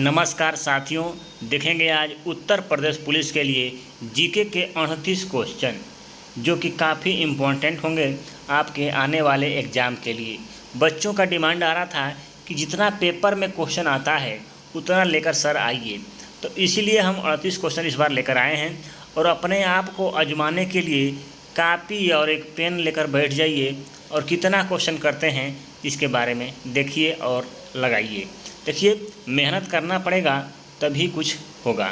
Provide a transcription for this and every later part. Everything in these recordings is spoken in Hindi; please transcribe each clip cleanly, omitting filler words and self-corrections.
नमस्कार साथियों, देखेंगे आज उत्तर प्रदेश पुलिस के लिए जीके के 38 क्वेश्चन जो कि काफ़ी इम्पोर्टेंट होंगे आपके आने वाले एग्ज़ाम के लिए। बच्चों का डिमांड आ रहा था कि जितना पेपर में क्वेश्चन आता है उतना लेकर सर आइए, तो इसीलिए हम 38 क्वेश्चन इस बार लेकर आए हैं। और अपने आप को आजमाने के लिए कापी और एक पेन लेकर बैठ जाइए और कितना क्वेश्चन करते हैं इसके बारे में देखिए और लगाइए। देखिए, मेहनत करना पड़ेगा तभी कुछ होगा।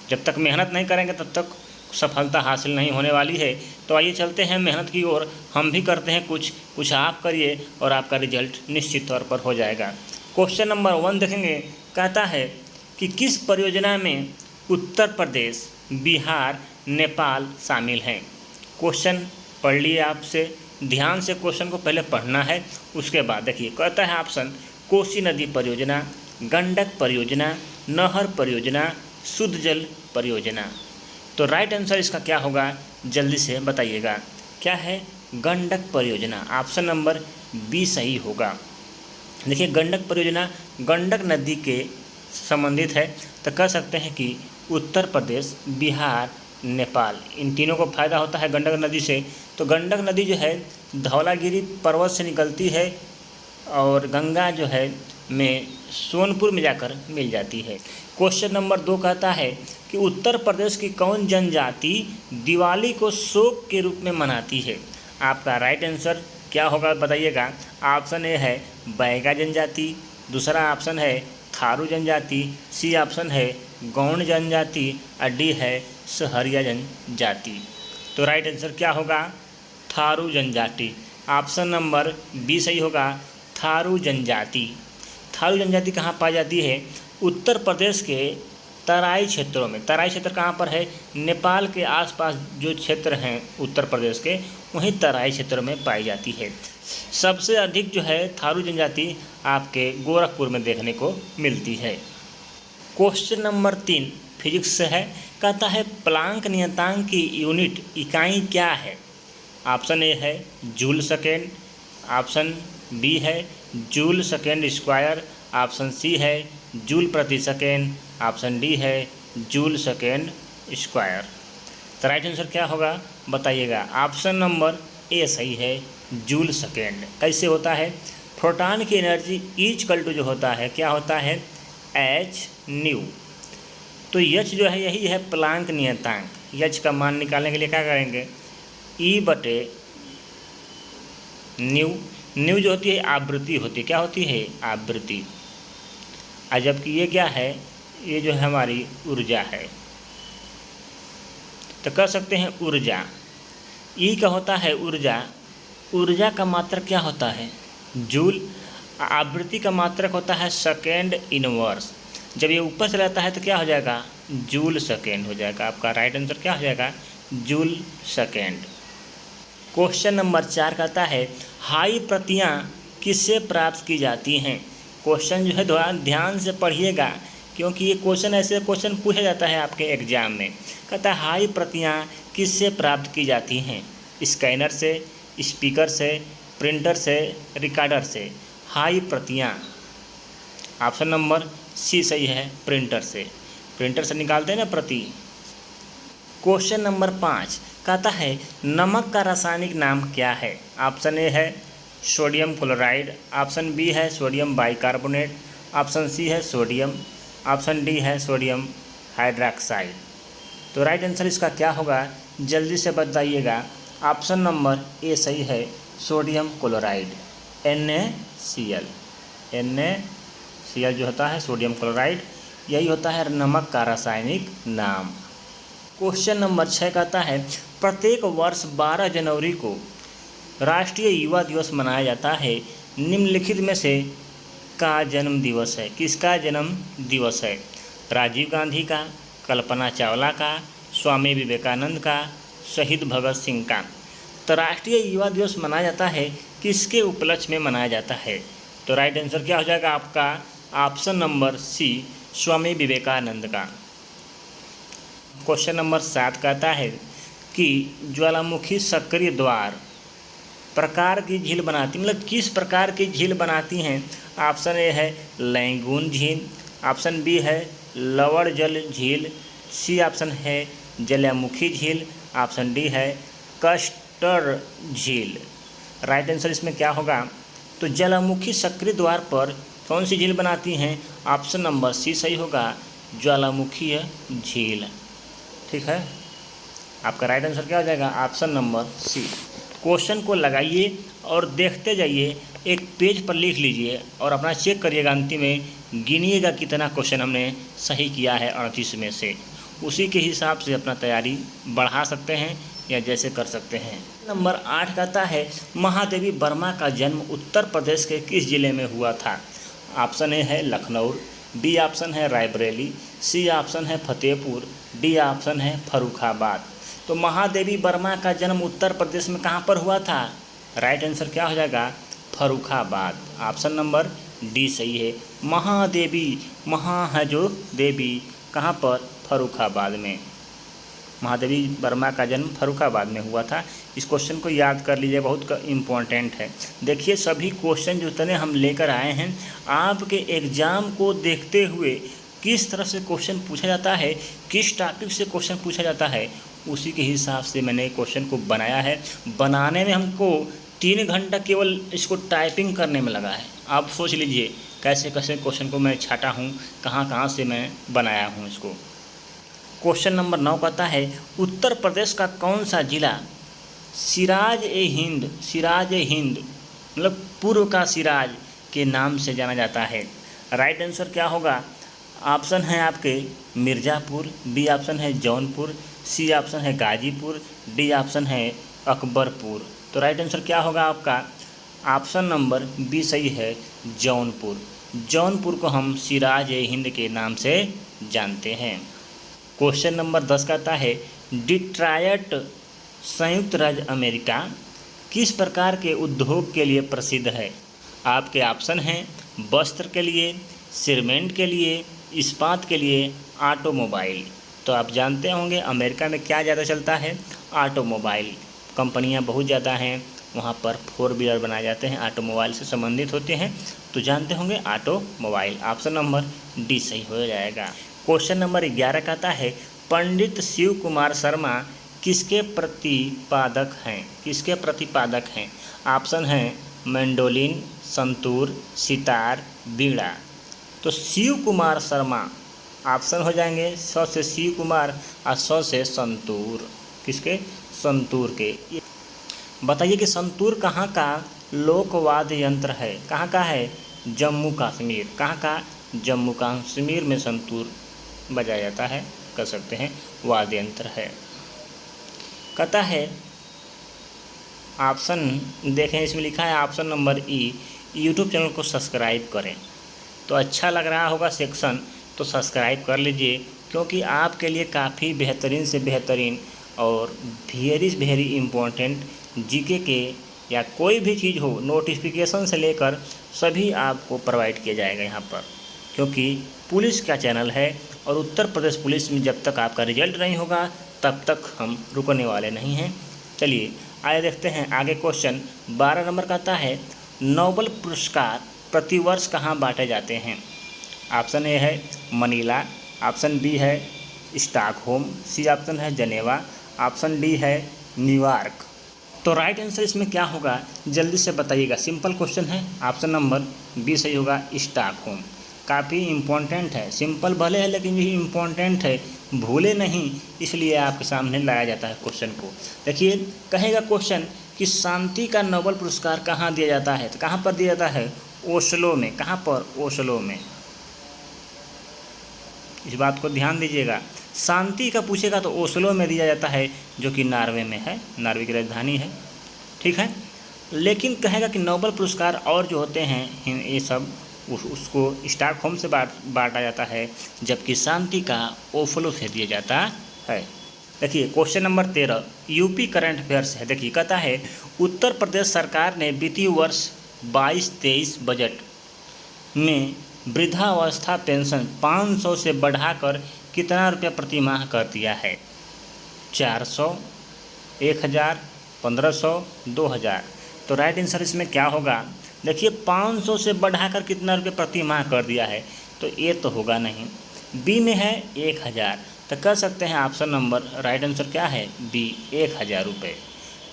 जब तक मेहनत नहीं करेंगे तब तक सफलता हासिल नहीं होने वाली है। तो आइए चलते हैं मेहनत की ओर। हम भी करते हैं कुछ आप करिए और आपका रिजल्ट निश्चित तौर पर हो जाएगा। क्वेश्चन नंबर 1 देखेंगे, कहता है कि किस परियोजना में उत्तर प्रदेश, बिहार, नेपाल शामिल हैं। क्वेश्चन पढ़ लिए, आपसे ध्यान से क्वेश्चन को पहले पढ़ना है, उसके बाद देखिए। कहता है ऑप्शन कोसी नदी परियोजना, गंडक परियोजना, नहर परियोजना, शुद्ध जल परियोजना। तो राइट आंसर इसका क्या होगा, जल्दी से बताइएगा। क्या है, गंडक परियोजना। ऑप्शन नंबर बी सही होगा। देखिए, गंडक परियोजना गंडक नदी के संबंधित है, तो कह सकते हैं कि उत्तर प्रदेश, बिहार, नेपाल, इन तीनों को फ़ायदा होता है गंडक नदी से। तो गंडक नदी जो है धौलागिरी पर्वत से निकलती है और गंगा जो है में सोनपुर में जाकर मिल जाती है। क्वेश्चन नंबर 2 कहता है कि उत्तर प्रदेश की कौन जनजाति दिवाली को शोक के रूप में मनाती है। आपका राइट आंसर क्या होगा बताइएगा। ऑप्शन ए है बैगा जनजाति, दूसरा ऑप्शन है थारू जनजाति, सी ऑप्शन है गौंड जनजाति और डी है सहरिया जनजाति। तो राइट आंसर क्या होगा, थारू जनजाति। ऑप्शन नंबर बी सही होगा, थारू जनजाति। थारू जनजाति कहाँ पाई जाती है, उत्तर प्रदेश के तराई क्षेत्रों में। तराई क्षेत्र कहाँ पर है, नेपाल के आसपास जो क्षेत्र हैं उत्तर प्रदेश के, वहीं तराई क्षेत्रों में पाई जाती है। सबसे अधिक जो है थारू जनजाति आपके गोरखपुर में देखने को मिलती है। क्वेश्चन नंबर 3 फिजिक्स से है। कहता है प्लांक नियतांक की यूनिट इकाई क्या है। ऑप्शन ए है जूल सेकेंड, ऑप्शन बी है joule second square, option C है जूल प्रति सेकेंड, ऑप्शन डी है जूल सेकेंड स्क्वायर। तो राइट आंसर क्या होगा बताइएगा। ऑप्शन नंबर ए सही है, जूल सेकेंड। कैसे होता है, प्रोटॉन की एनर्जी E= जो होता है क्या होता है, h/ν। तो h जो है यही है प्लांक नियतांक। h का मान निकालने के लिए क्या करेंगे, E/ν। न्यू जो होती है आवृत्ति होती है, क्या होती है, आवृत्ति। और जबकि ये क्या है, ये जो है हमारी ऊर्जा है, तो कह सकते हैं ऊर्जा। ई का होता है ऊर्जा, ऊर्जा का मात्रक क्या होता है, जूल। आवृत्ति का मात्रक होता है सेकेंड इनवर्स। जब ये ऊपर से रहता है तो क्या हो जाएगा, जूल सेकेंड हो जाएगा। आपका राइट आंसर क्या हो जाएगा, जूल सेकेंड। क्वेश्चन नंबर 4 कहता है हाई प्रतियां किससे प्राप्त की जाती हैं। क्वेश्चन जो है थोड़ा ध्यान से पढ़िएगा, क्योंकि ये क्वेश्चन ऐसे क्वेश्चन पूछा जाता है आपके एग्जाम में। कहता है हाई प्रतियां किससे प्राप्त की जाती हैं, स्कैनर से, स्पीकर से, प्रिंटर से, रिकॉर्डर से। हाई प्रतियां, ऑप्शन नंबर सी सही है, प्रिंटर से। प्रिंटर से निकालते हैं ना प्रति। क्वेश्चन नंबर 5 कहता है नमक का रासायनिक नाम क्या है। ऑप्शन ए है सोडियम क्लोराइड, ऑप्शन बी है सोडियम बाइकार्बोनेट, ऑप्शन सी है सोडियम, ऑप्शन डी है सोडियम हाइड्रोक्साइड। तो राइट आंसर इसका क्या होगा, जल्दी से बताइएगा। ऑप्शन नंबर ए सही है, सोडियम क्लोराइड, NaCl। NaCl जो होता है सोडियम क्लोराइड, यही होता है नमक का रासायनिक नाम। क्वेश्चन नंबर 6 कहता है प्रत्येक वर्ष 12 जनवरी को राष्ट्रीय युवा दिवस मनाया जाता है। निम्नलिखित में से का जन्म दिवस है, किसका जन्म दिवस है। राजीव गांधी का, कल्पना चावला का, स्वामी विवेकानंद का, शहीद भगत सिंह का। तो राष्ट्रीय युवा दिवस मनाया जाता है किसके उपलक्ष्य में मनाया जाता है। तो राइट आंसर क्या हो जाएगा आपका, ऑप्शन नंबर सी स्वामी विवेकानंद का। क्वेश्चन नंबर 7 कहता है कि ज्वालामुखी सक्रिय द्वार प्रकार की झील बनाती, मतलब किस प्रकार की झील बनाती हैं। ऑप्शन ए है लैंगून झील, ऑप्शन बी है लवण जल झील, सी ऑप्शन है ज्वालामुखी झील, ऑप्शन डी है कस्टर झील। राइट आंसर इसमें क्या होगा? तो ज्वालामुखी सक्रिय द्वार पर कौन सी झील बनाती हैं? ऑप्शन नंबर सी सही होगा, ज्वालामुखी झील। ठीक है, आपका राइट आंसर क्या हो जाएगा? ऑप्शन नंबर सी। क्वेश्चन को लगाइए और देखते जाइए, एक पेज पर लिख लीजिए और अपना चेक करिएगा, अंतिम में गिनिएगा कितना क्वेश्चन हमने सही किया है 38 में से। उसी के हिसाब से अपना तैयारी बढ़ा सकते हैं या जैसे कर सकते हैं। नंबर 8 कहता है महादेवी वर्मा का जन्म उत्तर प्रदेश के किस जिले में हुआ था? ऑप्शन ए है लखनऊ, बी ऑप्शन है रायबरेली, सी ऑप्शन है फतेहपुर, डी ऑप्शन है फर्रुखाबाद। तो महादेवी वर्मा का जन्म उत्तर प्रदेश में कहाँ पर हुआ था? राइट आंसर क्या हो जाएगा? फर्रुखाबाद। ऑप्शन नंबर डी सही है। महादेवी, महा है जो देवी, कहाँ पर? फर्रुखाबाद में। महादेवी वर्मा का जन्म फर्रुखाबाद में हुआ था। इस क्वेश्चन को याद कर लीजिए, बहुत इम्पोर्टेंट है। देखिए सभी क्वेश्चन जितने हम लेकर आए हैं, आपके एग्ज़ाम को देखते हुए किस तरह से क्वेश्चन पूछा जाता है, किस टॉपिक से क्वेश्चन पूछा जाता है, उसी के हिसाब से मैंने क्वेश्चन को बनाया है। बनाने में हमको 3 घंटा केवल इसको टाइपिंग करने में लगा है। आप सोच लीजिए कैसे कैसे क्वेश्चन को मैं छाटा हूँ, कहाँ कहाँ से मैं बनाया हूँ इसको। क्वेश्चन नंबर 9 कहता है उत्तर प्रदेश का कौन सा जिला सिराज ए हिंद, सिराज ए हिंद मतलब पूर्व का सिराज के नाम से जाना जाता है? राइट आंसर क्या होगा? ऑप्शन है आपके मिर्ज़ापुर, बी ऑप्शन है जौनपुर, सी ऑप्शन है गाजीपुर, डी ऑप्शन है अकबरपुर। तो राइट आंसर क्या होगा आपका? ऑप्शन नंबर बी सही है, जौनपुर। जौनपुर को हम सिराज ए हिंद के नाम से जानते हैं। क्वेश्चन नंबर 10 कहता है डिट्रॉयट संयुक्त राज्य अमेरिका किस प्रकार के उद्योग के लिए प्रसिद्ध है? आपके ऑप्शन हैं वस्त्र के लिए, सीमेंट के लिए, इस्पात के लिए, ऑटोमोबाइल। तो आप जानते होंगे अमेरिका में क्या ज़्यादा चलता है? ऑटोमोबाइल। कंपनियां बहुत ज़्यादा हैं, वहाँ पर 4 व्हीलर बनाए जाते हैं, ऑटोमोबाइल से संबंधित होते हैं, तो जानते होंगे ऑटोमोबाइल। ऑप्शन नंबर डी सही हो जाएगा। क्वेश्चन नंबर 11 कहता है पंडित शिव कुमार शर्मा किसके प्रतिपादक हैं? किसके प्रतिपादक हैं? ऑप्शन है मैंडोलिन, संतूर, सितार, बीड़ा। तो शिव कुमार शर्मा ऑप्शन हो जाएंगे 100 से शिव कुमार और 100 से संतूर। किसके? संतूर के। बताइए कि संतूर कहाँ का लोकवाद्य यंत्र है? कहाँ का है? जम्मू कश्मीर। कहाँ का? जम्मू कश्मीर में संतूर बजाया जाता है, कर सकते हैं, वाद्य यंत्र है। कहता है ऑप्शन देखें, इसमें लिखा है ऑप्शन नंबर ई यूट्यूब चैनल को सब्सक्राइब करें। तो अच्छा लग रहा होगा सेक्शन, तो सब्सक्राइब कर लीजिए, क्योंकि आपके लिए काफ़ी बेहतरीन से बेहतरीन और वेरी इम्पोर्टेंट जीके के या कोई भी चीज़ हो, नोटिफिकेशन से लेकर सभी आपको प्रोवाइड किया जाएगा यहाँ पर, क्योंकि पुलिस का चैनल है और उत्तर प्रदेश पुलिस में जब तक आपका रिजल्ट नहीं होगा तब तक हम रुकने वाले नहीं हैं। चलिए आइए देखते हैं आगे। क्वेश्चन 12 नंबर कहता है नोबेल पुरस्कार प्रतिवर्ष कहाँ बांटे जाते हैं? ऑप्शन ए है मनीला, ऑप्शन बी है स्टॉकहोम, सी ऑप्शन है जनेवा, ऑप्शन डी है न्यूयॉर्क। तो राइट आंसर इसमें क्या होगा जल्दी से बताइएगा, सिंपल क्वेश्चन है। ऑप्शन नंबर बी सही होगा, स्टॉकहोम। काफ़ी इम्पोर्टेंट है, सिंपल भले है लेकिन ये इम्पोर्टेंट है, भूले नहीं, इसलिए आपके सामने लाया जाता है क्वेश्चन को। देखिए कहेगा क्वेश्चन कि शांति का नोबेल पुरस्कार कहाँ दिया जाता है? तो कहाँ पर दिया जाता है? ओस्लो में। कहाँ पर? ओस्लो में। इस बात को ध्यान दीजिएगा, शांति का पूछेगा तो ओस्लो में दिया जाता है, जो कि नॉर्वे में है, नॉर्वे की राजधानी है। ठीक है, लेकिन कहेगा कि नोबेल पुरस्कार और जो होते हैं ये सब उसको स्टॉकहोम से बांटा जाता है, जबकि शांति का ओस्लो से दिया जाता है। देखिए question number 13 UP current affairs है। देखिए कहता है उत्तर प्रदेश सरकार ने वित्तीय वर्ष 22-23 बजट में वृद्धावस्था पेंशन 500 से बढ़ाकर कितना रुपया प्रति माह कर दिया है? 400, 1000, 1500, 2000। तो राइट आंसर इसमें क्या होगा? देखिए 500 से बढ़ाकर कितना रुपये प्रति माह कर दिया है? तो ये तो होगा नहीं। बी में है 1000, तो कह सकते हैं ऑप्शन नंबर राइट आंसर क्या है बी 1000 रुपये।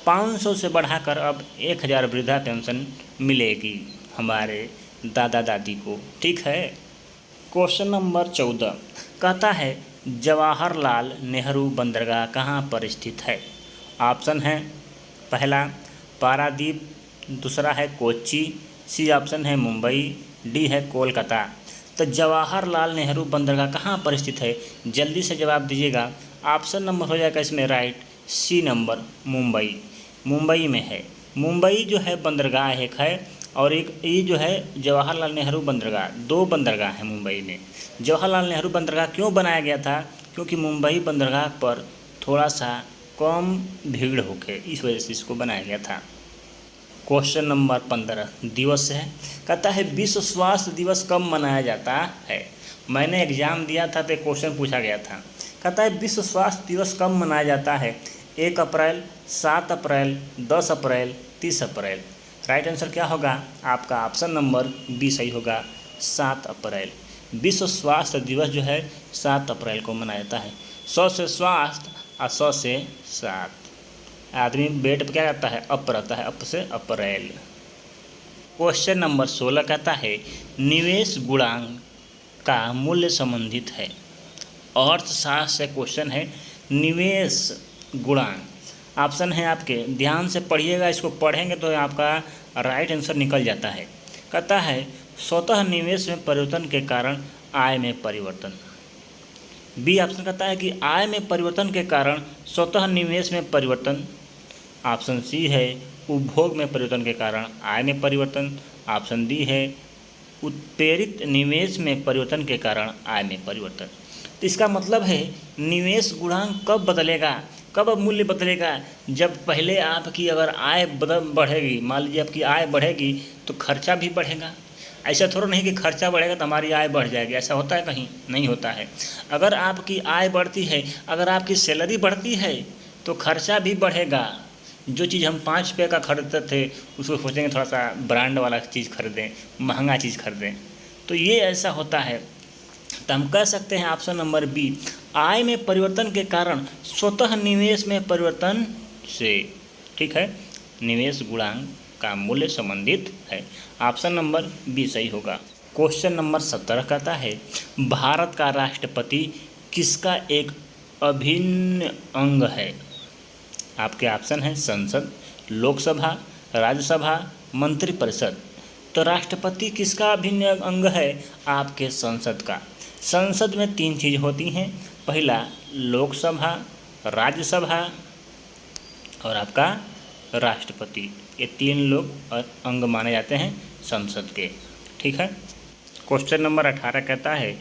500 से बढ़ाकर अब 1000 वृद्धा पेंशन मिलेगी हमारे दादा दादी को। ठीक है। क्वेश्चन नंबर 14 कहता है जवाहरलाल नेहरू बंदरगाह कहाँ पर स्थित है। ऑप्शन है पहला पारादीप, दूसरा है कोच्चि, सी ऑप्शन है मुंबई, डी है कोलकाता। तो जवाहरलाल नेहरू बंदरगाह कहाँ पर स्थित है, जल्दी से जवाब दीजिएगा। ऑप्शन नंबर हो जाएगा इसमें right C number Mumbai. Mumbai में है। मुंबई जो है बंदरगाह एक है और एक ये जो है जवाहरलाल नेहरू बंदरगाह, 2 बंदरगाह हैं मुंबई में। जवाहरलाल नेहरू बंदरगाह क्यों बनाया गया था, क्योंकि मुंबई बंदरगाह पर थोड़ा सा कम भीड़ होके इस वजह से इसको बनाया गया था। क्वेश्चन नंबर 15 दिवस है, कहता है विश्व स्वास्थ्य दिवस कब मनाया जाता है। मैंने एग्जाम दिया था तो क्वेश्चन पूछा गया था। कहता है विश्व स्वास्थ्य दिवस कब मनाया जाता है, 1 अप्रैल, 7 अप्रैल, 10 अप्रैल, 30 अप्रैल। राइट आंसर क्या होगा आपका ऑप्शन नंबर बी सही होगा, 7 अप्रैल। विश्व स्वास्थ्य दिवस जो है 7 अप्रैल को मनाया जाता है। 100 से स्वास्थ्य और 100 से 7। आदमी बेड पर क्या करता है अप रहता है, अप से अप्रैल। क्वेश्चन नंबर 16 कहता है निवेश गुणांक का मूल्य संबंधित है। अर्थशास्त्र से क्वेश्चन है निवेश गुणांक। ऑप्शन है आपके, ध्यान से पढ़िएगा, इसको पढ़ेंगे तो आपका राइट आंसर निकल जाता है। कहता है स्वतः निवेश में परिवर्तन के कारण आय में परिवर्तन। बी ऑप्शन कहता है कि आय में परिवर्तन के कारण स्वतः निवेश में परिवर्तन। ऑप्शन सी है उपभोग में परिवर्तन के कारण आय में परिवर्तन। ऑप्शन डी है उत्प्रेरित निवेश में परिवर्तन के कारण आय में परिवर्तन। तो इसका मतलब है निवेश गुणांक कब बदलेगा, कब मूल्य बदलेगा, जब पहले आपकी अगर आय बढ़ेगी। मान लीजिए आपकी आय बढ़ेगी तो खर्चा भी बढ़ेगा। ऐसा थोड़ा नहीं कि खर्चा बढ़ेगा तो हमारी आय बढ़ जाएगी, ऐसा होता है कहीं, नहीं होता है। अगर आपकी आय बढ़ती है, अगर आपकी सैलरी बढ़ती है तो खर्चा भी बढ़ेगा। जो चीज़ हम 5 रुपये का खरीदते थे उसको सोचेंगे थोड़ा सा ब्रांड वाला चीज़ खरीदें, महंगा चीज़ खरीदें। तो ये ऐसा होता है। तो हम कह सकते हैं ऑप्शन नंबर बी आय में परिवर्तन के कारण स्वतः निवेश में परिवर्तन से। ठीक है, निवेश गुणांक का मूल्य संबंधित है। ऑप्शन नंबर बी सही होगा। क्वेश्चन नंबर 17 कहता है भारत का राष्ट्रपति किसका एक अभिन्न अंग है। आपके ऑप्शन है संसद, लोकसभा, राज्यसभा, मंत्रिपरिषद। तो राष्ट्रपति किसका अभिन्न अंग है, आपके संसद का। संसद में 3 चीज़ होती हैं, पहला लोकसभा, राज्यसभा और आपका राष्ट्रपति। ये 3 लोग अंग माने जाते हैं संसद के। ठीक है। क्वेश्चन नंबर 18 कहता है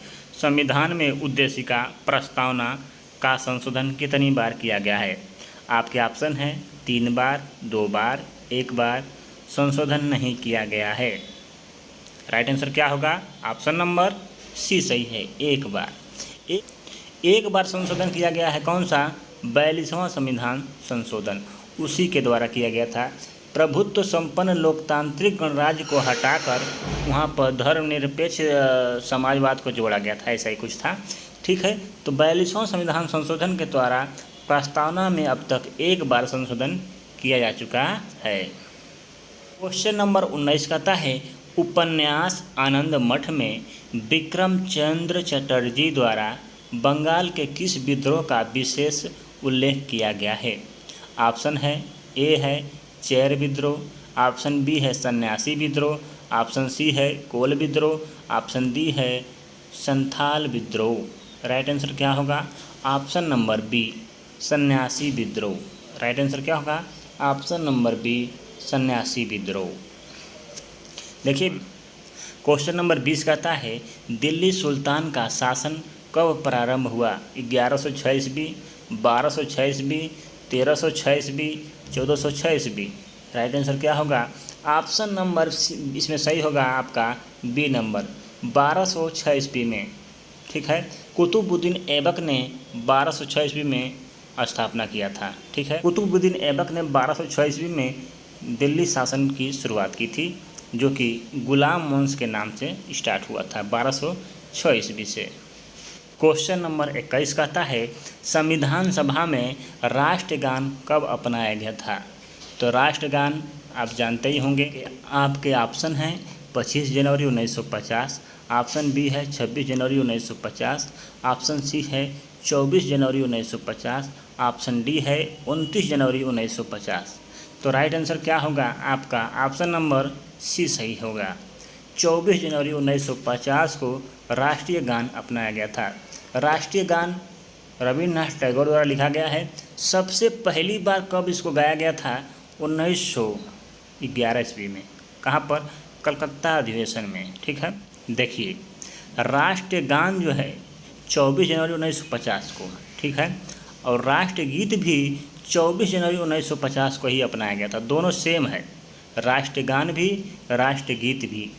संविधान में उद्देशिका प्रस्तावना का संशोधन कितनी बार किया गया है। आपके ऑप्शन है 3 बार, 2 बार, 1 बार। संशोधन नहीं किया गया है। राइट आंसर क्या होगा, ऑप्शन नंबर सी सही है, 1 बार। एक बार संशोधन किया गया है। कौन सा, 42वां संविधान संशोधन, उसी के द्वारा किया गया था। प्रभुत्व संपन्न लोकतांत्रिक गणराज्य को हटाकर वहाँ पर धर्मनिरपेक्ष समाजवाद को जोड़ा गया था, ऐसा ही कुछ था। ठीक है। तो 42वां संविधान संशोधन के द्वारा प्रस्तावना में अब तक 1 बार संशोधन किया जा चुका है। क्वेश्चन नंबर 19 कहता है उपन्यास आनंद मठ में विक्रम चंद्र चटर्जी द्वारा बंगाल के किस विद्रोह का विशेष उल्लेख किया गया है। ऑप्शन है ए है चेर विद्रोह, ऑप्शन बी है सन्यासी विद्रोह, ऑप्शन सी है कोल विद्रोह, ऑप्शन डी है संथाल विद्रोह। राइट आंसर क्या होगा, ऑप्शन नंबर बी सन्यासी विद्रोह। राइट आंसर क्या होगा, ऑप्शन नंबर बी सन्यासी विद्रोह। देखिए क्वेश्चन नंबर 20 कहता है दिल्ली सुल्तान का शासन कब प्रारंभ हुआ। 1106 ईस्वी, 1206 ईस्वी, 1306 ईस्वी, 1406 ईस्वी। राइट आंसर क्या होगा, ऑप्शन नंबर इसमें सही होगा आपका बी नंबर 1206 ईस्वी में। ठीक है। कुतुबुद्दीन ऐबक ने 1206 ईस्वी में स्थापना किया था। ठीक है। कुतुबुद्दीन ऐबक ने 1206 ईस्वी में दिल्ली शासन की शुरुआत की थी, जो कि गुलाम वंश के नाम से स्टार्ट हुआ था 1206 6 ईस्वी से। क्वेश्चन नंबर 21 कहता है संविधान सभा में राष्ट्रगान कब अपनाया गया था। तो राष्ट्रगान आप जानते ही होंगे कि आपके ऑप्शन हैं 25 जनवरी 1950, ऑप्शन बी है 26 जनवरी 1950, ऑप्शन सी है 24 जनवरी 1950, ऑप्शन डी है 29 जनवरी 1950। तो राइट आंसर क्या होगा आपका ऑप्शन नंबर सी सही होगा। 24 जनवरी 1950 को राष्ट्रीय गान अपनाया गया था। राष्ट्रीय गान रविन्द्रनाथ टैगोर द्वारा लिखा गया है। सबसे पहली बार कब इसको गाया गया था 1911 ईस्वी में। कहाँ पर? कलकत्ता अधिवेशन में। ठीक है, देखिए राष्ट्रीय गान जो है 24 जनवरी 1950 को, ठीक है, और राष्ट्रगीत भी 24 जनवरी 1950 को ही अपनाया गया था। दोनों सेम है, राष्ट्रगान भी राष्ट्रगीत भी।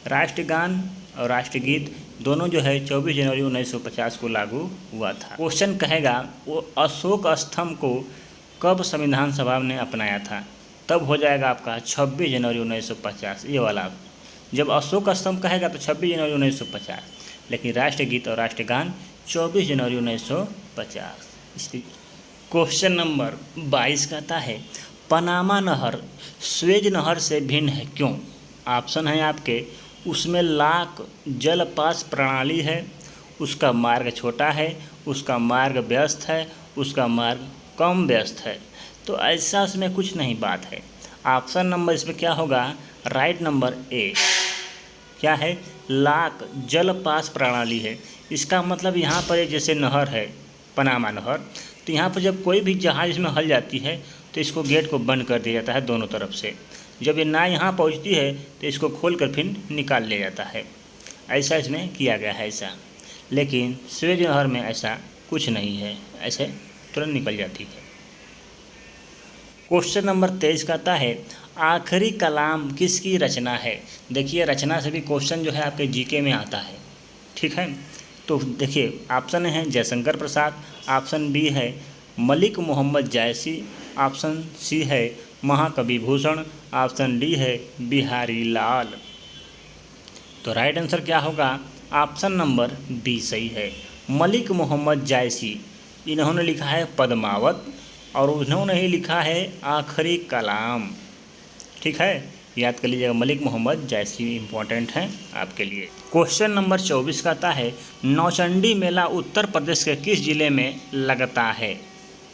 राष्ट्रगान और राष्ट्रगीत दोनों जो है 24 जनवरी 1950 को लागू हुआ था। क्वेश्चन कहेगा वो अशोक स्तंभ को कब संविधान सभा ने अपनाया था। तब हो जाएगा आपका 26 जनवरी 1950। ये वाला जब अशोक स्तंभ कहेगा तो 26 जनवरी 1950, लेकिन राष्ट्रगीत और राष्ट्रगान 24 जनवरी 1950। क्वेश्चन नंबर 22 कहता है पनामा नहर स्वेज नहर से भिन्न है क्यों। ऑप्शन है आपके, उसमें लाक जलपास प्रणाली है, उसका मार्ग छोटा है, उसका मार्ग व्यस्त है, उसका मार्ग कम व्यस्त है। तो ऐसा उसमें कुछ नहीं बात है। ऑप्शन नंबर इसमें क्या होगा, राइट नंबर ए क्या है, लाक जलपास प्रणाली है। इसका मतलब यहाँ पर एक जैसे नहर है पनामा नहर, तो यहाँ पर जब कोई भी जहाज़ इसमें हल जाती है तो इसको गेट को बंद कर दिया जाता है दोनों तरफ से। जब ये नाव यहाँ पहुँचती है तो इसको खोल कर फिर निकाल लिया जाता है। ऐसा इसमें किया गया है ऐसा, लेकिन स्वेज नहर में ऐसा कुछ नहीं है, ऐसे तुरंत निकल जाती है। क्वेश्चन नंबर 23 कहता है आखिरी कलाम किसकी रचना है। देखिए रचना से भी क्वेश्चन जो है आपके जीके में आता है। ठीक है, तो देखिए ऑप्शन है जयशंकर प्रसाद, ऑप्शन बी है मलिक मोहम्मद जायसी, ऑप्शन सी है महाकवि भूषण, ऑप्शन डी है बिहारी लाल। तो राइट आंसर क्या होगा, ऑप्शन नंबर बी सही है, मलिक मोहम्मद जायसी। इन्होंने लिखा है पद्मावत और उन्होंने ही लिखा है आखिरी कलाम। ठीक है, याद कर लीजिएगा, मलिक मोहम्मद जायसी इंपॉर्टेंट है आपके लिए। क्वेश्चन नंबर 24 कहता है नौचंडी मेला उत्तर प्रदेश के किस जिले में लगता है।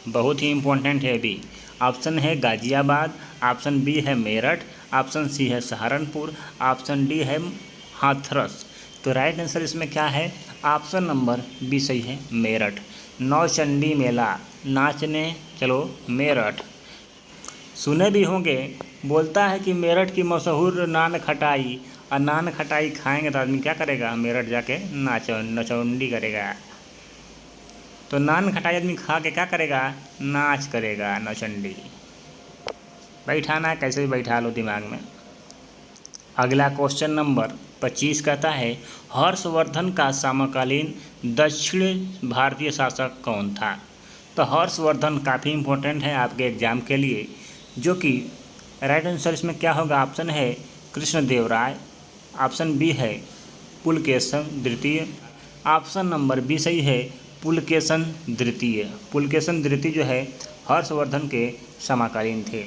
बहुत ही इम्पोर्टेंट है अभी। ऑप्शन है गाजियाबाद, ऑप्शन बी है मेरठ, ऑप्शन सी है सहारनपुर, ऑप्शन डी है हाथरस। तो राइट आंसर इसमें क्या है, ऑप्शन नंबर बी सही है, मेरठ। नौचंडी मेला नाचने चलो मेरठ। सुने भी होंगे, बोलता है कि मेरठ की मशहूर नान खटाई, और नान खटाई खाएंगे तो आदमी क्या करेगा, मेरठ जाके नौचंडी करेगा। तो नान खटाई आदमी खा के क्या करेगा, नाच करेगा नौचंडी। बैठाना है कैसे भी बैठा लो दिमाग में। अगला क्वेश्चन नंबर 25 कहता है हर्षवर्धन का समकालीन दक्षिण भारतीय शासक कौन था। तो हर्षवर्धन काफ़ी इम्पोर्टेंट है आपके एग्जाम के लिए, जो कि राइट आंसर इसमें क्या होगा, ऑप्शन है कृष्णदेवराय, ऑप्शन बी है पुलकेशन द्वितीय, ऑप्शन नंबर बी सही है पुलकेशन द्वितीय। पुलकेशन द्वितीय जो है हर्षवर्धन के समकालीन थे।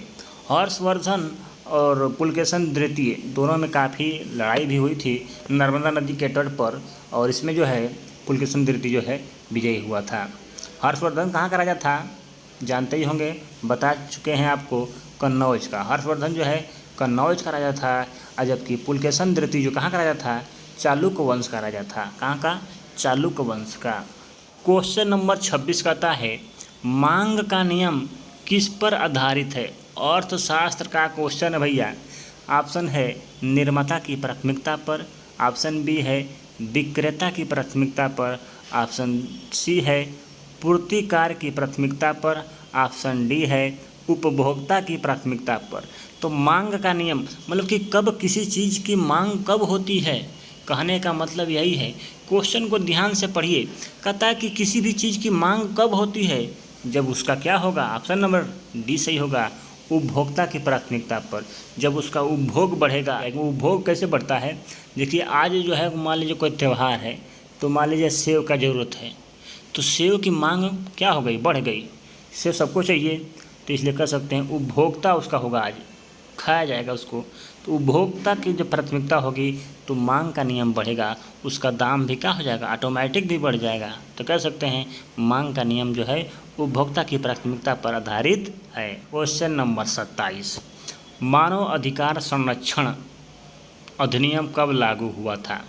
हर्षवर्धन और पुलकेशन द्वितीय दोनों में काफ़ी लड़ाई भी हुई थी नर्मदा नदी के तट पर, और इसमें जो है पुलकेशन द्वितीय जो है विजयी हुआ था। हर्षवर्धन कहाँ का राजा था जानते ही होंगे, बता चुके हैं आपको, कन्नौज का। हर्षवर्धन जो है कन्नौज का राजा था, और जबकि पुलकेशन द्वितीय जो कहाँ का राजा था, चालुक्य वंश का राजा था। कहाँ का, चालुक्य वंश का। क्वेश्चन नंबर 26 कहता है मांग का नियम किस पर आधारित है। अर्थशास्त्र का क्वेश्चन है भैया। ऑप्शन है निर्माता की प्राथमिकता पर, ऑप्शन बी है विक्रेता की प्राथमिकता पर, ऑप्शन सी है पूर्तिकार की प्राथमिकता पर, ऑप्शन डी है उपभोक्ता की प्राथमिकता पर। तो मांग का नियम मतलब कि कब किसी चीज़ की मांग कब होती है, कहने का मतलब यही है। क्वेश्चन को ध्यान से पढ़िए, कहता है कि किसी भी चीज़ की मांग कब होती है, जब उसका क्या होगा, ऑप्शन नंबर डी सही होगा, उपभोक्ता की प्राथमिकता पर। जब उसका उपभोग बढ़ेगा। उपभोग कैसे बढ़ता है, देखिए आज जो है मान लीजिए कोई त्यौहार है, तो मान लीजिए सेब का ज़रूरत है, तो सेब की मांग क्या हो गई, बढ़ गई। सेब सबको चाहिए, तो इसलिए कह सकते हैं उपभोक्ता उसका होगा, आज खाया जाएगा उसको। तो उपभोक्ता की जो प्राथमिकता होगी तो मांग का नियम बढ़ेगा, उसका दाम भी क्या हो जाएगा, ऑटोमेटिक भी बढ़ जाएगा। तो कह सकते हैं मांग का नियम जो है उपभोक्ता की प्राथमिकता पर आधारित है। क्वेश्चन नंबर 27, मानव अधिकार संरक्षण अधिनियम कब लागू हुआ था।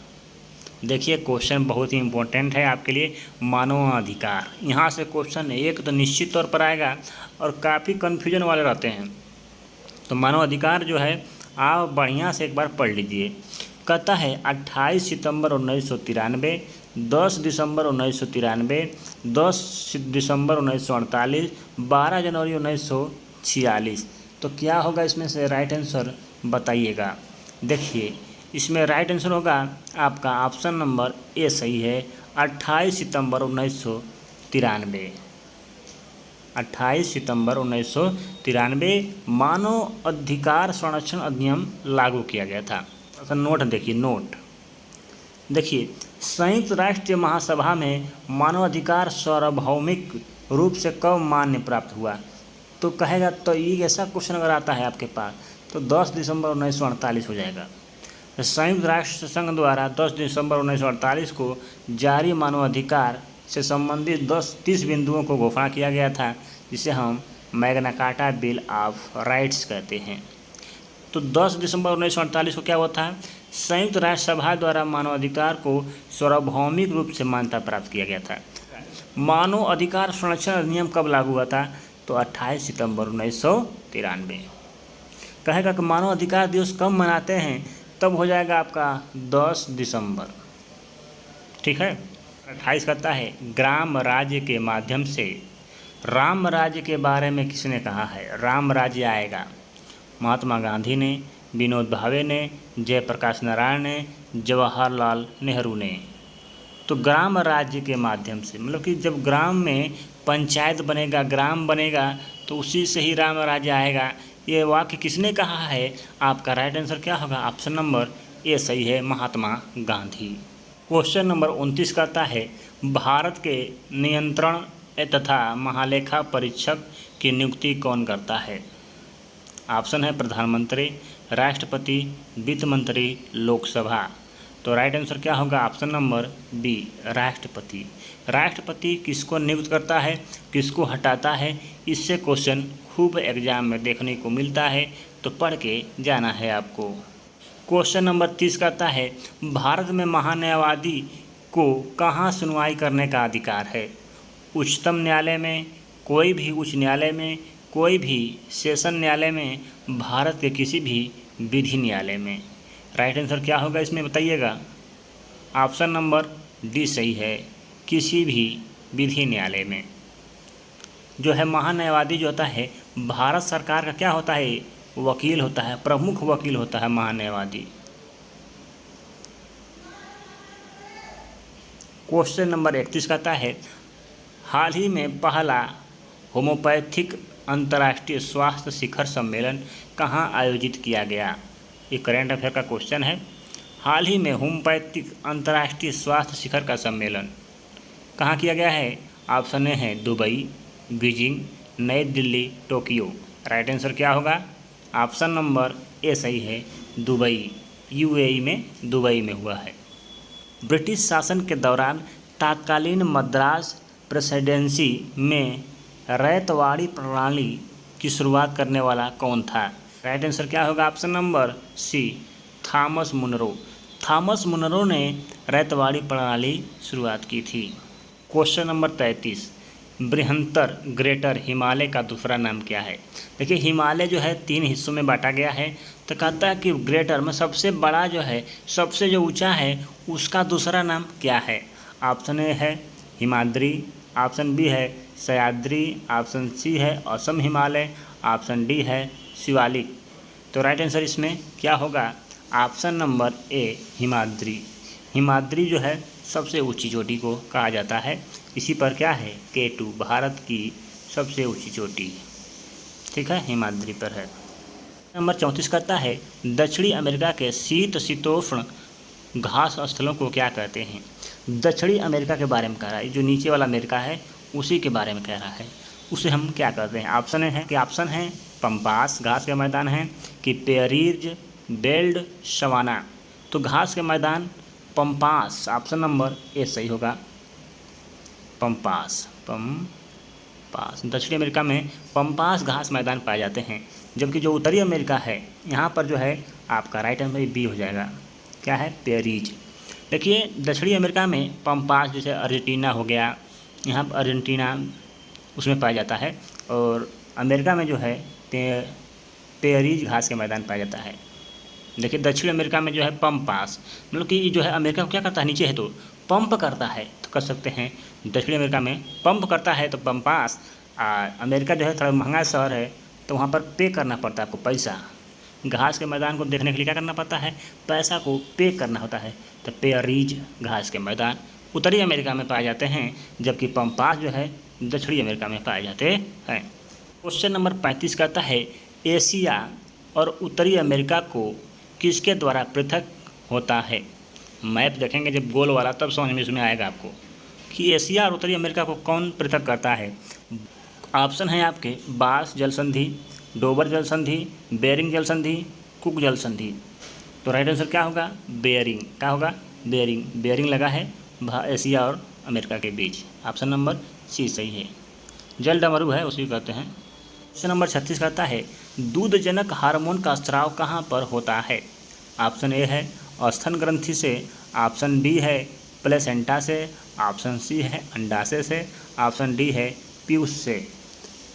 देखिए क्वेश्चन बहुत ही इम्पोर्टेंट है आपके लिए। मानव अधिकार, यहाँ से क्वेश्चन एक तो निश्चित तौर पर आएगा और काफ़ी कन्फ्यूजन वाले रहते हैं। तो मानव अधिकार जो है आप बढ़िया से एक बार पढ़ लीजिए। कहता है 28 सितंबर 1993, 10 दिसंबर 1993, 10 दिसंबर 1948, 12 जनवरी 1946। तो क्या होगा इसमें से राइट आंसर बताइएगा। देखिए इसमें राइट आंसर होगा आपका ऑप्शन नंबर ए सही है, 28 सितंबर 1993। 28 सितंबर 1993 मानव अधिकार संरक्षण अधिनियम लागू किया गया था। तो नोट देखिए, नोट देखिए, संयुक्त राष्ट्र महासभा में मानवाधिकार सार्वभौमिक रूप से कब मान्य प्राप्त हुआ। तो कहेगा, तो ये ऐसा क्वेश्चन अगर आता है आपके पास तो 10 दिसंबर 1948 हो जाएगा। संयुक्त राष्ट्र संघ द्वारा 10 दिसंबर 1948 को जारी मानवाधिकार से संबंधित 30 बिंदुओं को घोषणा किया गया था, जिसे हम Magna carta bill of rights कहते हैं। तो 10 दिसंबर 1948 को क्या हुआ था, संयुक्त राष्ट्र सभा द्वारा मानवाधिकार को सार्वभौमिक रूप से मान्यता प्राप्त किया गया था। मानव अधिकार संरक्षण अधिनियम कब लागू हुआ था, तो 28 सितंबर 1993। कहेगा कि मानव अधिकार दिवस कब मनाते हैं, तब हो जाएगा आपका 10 दिसंबर। ठीक है। 28 कहता है ग्राम राज्य के माध्यम से। राम राज्य के बारे में किसने कहा है, राम राज्य आएगा महात्मा गांधी ने, विनोद भावे ने, जयप्रकाश नारायण ने, जवाहरलाल नेहरू ने। तो ग्राम राज्य के माध्यम से मतलब कि जब ग्राम में पंचायत बनेगा, ग्राम बनेगा, तो उसी से ही राम राज्य आएगा। ये वाक्य किसने कहा है, आपका राइट आंसर क्या होगा, ऑप्शन नंबर ए सही है, महात्मा गांधी। क्वेश्चन नंबर 29 कहता है भारत के नियंत्रण तथा महालेखा परीक्षक की नियुक्ति कौन करता है। ऑप्शन है प्रधानमंत्री, राष्ट्रपति, वित्त मंत्री, लोकसभा। तो राइट आंसर क्या होगा, ऑप्शन नंबर बी, राष्ट्रपति। राष्ट्रपति किसको नियुक्त करता है, किसको हटाता है, इससे क्वेश्चन खूब एग्जाम में देखने को मिलता है, तो पढ़ के जाना है आपको। क्वेश्चन नंबर 30 कहता है भारत में महान्यायवादी को कहाँ सुनवाई करने का अधिकार है। उच्चतम न्यायालय में, कोई भी उच्च न्यायालय में, कोई भी सेशन न्यायालय में, भारत के किसी भी विधि न्यायालय में। राइट आंसर क्या होगा इसमें बताइएगा। ऑप्शन नंबर डी सही है, किसी भी विधि न्यायालय में। जो है महान्यायवादी जो होता है भारत सरकार का क्या होता है, वकील होता है, प्रमुख वकील होता है महान्यायवादी। क्वेश्चन नंबर 31 कहता है हाल ही में पहला होम्योपैथिक अंतर्राष्ट्रीय स्वास्थ्य शिखर सम्मेलन कहाँ आयोजित किया गया। ये करेंट अफेयर का क्वेश्चन है। हाल ही में होम्योपैथिक अंतर्राष्ट्रीय स्वास्थ्य शिखर का सम्मेलन कहाँ किया गया है। ऑप्शन ए है दुबई, बीजिंग, नई दिल्ली, टोक्यो। राइट आंसर क्या होगा, ऑप्शन नंबर ए सही है, दुबई। यूएई में दुबई में हुआ है। ब्रिटिश शासन के दौरान तत्कालीन मद्रास प्रेसिडेंसी में रैयतवाड़ी प्रणाली की शुरुआत करने वाला कौन था। राइट आंसर क्या होगा, option number C, Thomas Munro. Thomas Munro ने रैयतवाड़ी प्रणाली शुरुआत की थी। क्वेश्चन नंबर 33 बृहत्तर ग्रेटर हिमालय का दूसरा नाम क्या है। देखिए हिमालय जो है 3 हिस्सों में बांटा गया है, तो कहता है कि ग्रेटर में सबसे बड़ा जो है, सबसे जो ऊंचा है, उसका दूसरा नाम क्या है। ऑप्शन ए है हिमाद्री, ऑप्शन बी है सह्याद्री, ऑप्शन सी है असम हिमालय, ऑप्शन डी है शिवालिक। तो राइट आंसर इसमें क्या होगा, option number A Himadri. Himadri जो है सबसे ऊंची चोटी को कहा जाता है। इसी पर क्या है, K2 भारत की सबसे ऊंची चोटी, ठीक है, हिमाद्री पर है। नंबर 34 कहता है दक्षिणी अमेरिका के शीतोष्ण घास स्थलों को क्या कहते हैं। दक्षिणी अमेरिका के बारे में कह रहा है, जो नीचे वाला अमेरिका है उसी के बारे में कह रहा है। उसे हम क्या करते हैं, ऑप्शन है पम्पास घास के मैदान हैं कि पेरीज बेल्ड सवाना। तो घास के मैदान पम्पास, ऑप्शन नंबर ए सही होगा, पम्पास। दक्षिणी अमेरिका में पम्पास घास मैदान पाए जाते हैं, जबकि जो उत्तरी अमेरिका है यहाँ पर जो है आपका राइट आंसर बी हो जाएगा, क्या है, पेरीज। देखिए दक्षिणी अमेरिका में पम्पास जैसे अर्जेंटीना हो गया, यहाँ पर अर्जेंटीना उसमें पाया जाता है, और अमेरिका में जो है पेरीज घास के मैदान पाया जाता है। देखिए दक्षिण अमेरिका में जो है पम्पास, मतलब कि जो है अमेरिका को क्या करता है, नीचे है तो पंप करता है, तो कर सकते हैं दक्षिण अमेरिका में पंप करता है तो पम्पास। अमेरिका जो है थोड़ा महंगा शहर है तो वहाँ पर पे करना पड़ता है आपको पैसा। घास के मैदान को देखने के लिए क्या करना पड़ता है, पैसा को पे करना होता है, तो पेरीज घास के मैदान उत्तरी अमेरिका में पाए जाते हैं, जबकि पम्पास जो है दक्षिणी अमेरिका में पाए जाते हैं। क्वेश्चन नंबर 35 कहता है एशिया और उत्तरी अमेरिका को किसके द्वारा पृथक होता है। मैप देखेंगे जब गोल वाला तब समझ में इसमें आएगा आपको कि एशिया और उत्तरी अमेरिका को कौन पृथक करता है। ऑप्शन है आपके बास जल संधि, डोबर जल संधि, बेरिंग जल संधि, कुक जल संधि। तो राइट आंसर क्या होगा, बेरिंग। क्या होगा, बेरिंग। बेरिंग लगा है एशिया और अमेरिका के बीच, ऑप्शन नंबर सी सही है। जल डमरू है उसी कहते हैं। क्वेश्चन नंबर 36 कहता है दूधजनक हार्मोन का स्राव कहाँ पर होता है। ऑप्शन ए है स्तन ग्रंथि से, ऑप्शन बी है प्लेसेंटा से, ऑप्शन सी है अंडाशय से, ऑप्शन डी है पीयूष से।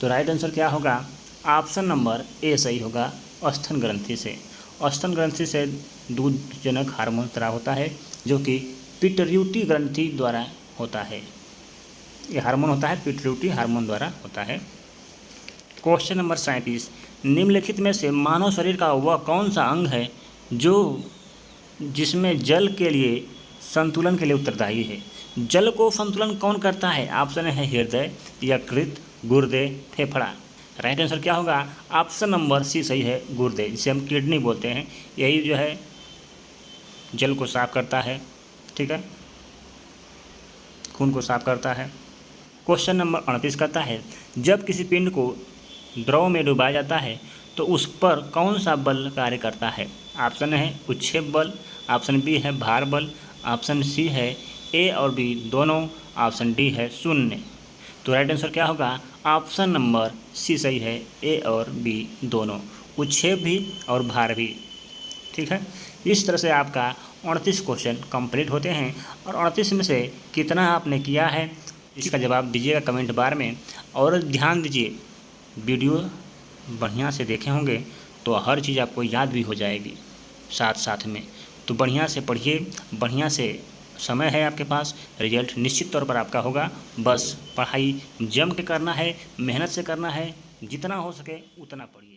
तो राइट आंसर क्या होगा, ऑप्शन नंबर ए सही होगा, स्तन ग्रंथि से। स्तन ग्रंथि से दूधजनक हार्मोन स्राव होता है, जो कि पिट्यूटरी ग्रंथि द्वारा होता है। ये हार्मोन होता है पिट्यूटरी हार्मोन द्वारा होता है। क्वेश्चन नंबर 37 निम्नलिखित में से मानव शरीर का वह कौन सा अंग है जिसमें जल के लिए संतुलन के लिए उत्तरदायी है। जल को संतुलन कौन करता है। ऑप्शन है हृदय, यकृत, गुर्दे, फेफड़ा। राइट आंसर क्या होगा, ऑप्शन नंबर सी सही है, गुर्दे, जिसे हम किडनी बोलते हैं। यही जो है जल को साफ करता है, ठीक है, खून को साफ करता है। क्वेश्चन नंबर 38 कहता है जब किसी पिंड को द्रव में डुबाया जाता है तो उस पर कौन सा बल कार्य करता है। ऑप्शन है उच्छेद बल, ऑप्शन बी है भार बल, ऑप्शन सी है ए और बी दोनों, ऑप्शन डी है शून्य। तो राइट आंसर क्या होगा, ऑप्शन नंबर सी सही है, ए और बी दोनों, उच्छेद भी और भार भी। ठीक है, इस तरह से आपका 38 क्वेश्चन कंप्लीट होते हैं। और 38 में से कितना आपने किया है इसका जवाब दीजिएगा कमेंट बार में। और ध्यान दीजिए वीडियो बढ़िया से देखे होंगे तो हर चीज़ आपको याद भी हो जाएगी साथ साथ में। तो बढ़िया से पढ़िए, बढ़िया से, समय है आपके पास, रिजल्ट निश्चित तौर पर आपका होगा। बस पढ़ाई जम के करना है, मेहनत से करना है, जितना हो सके उतना पढ़िए।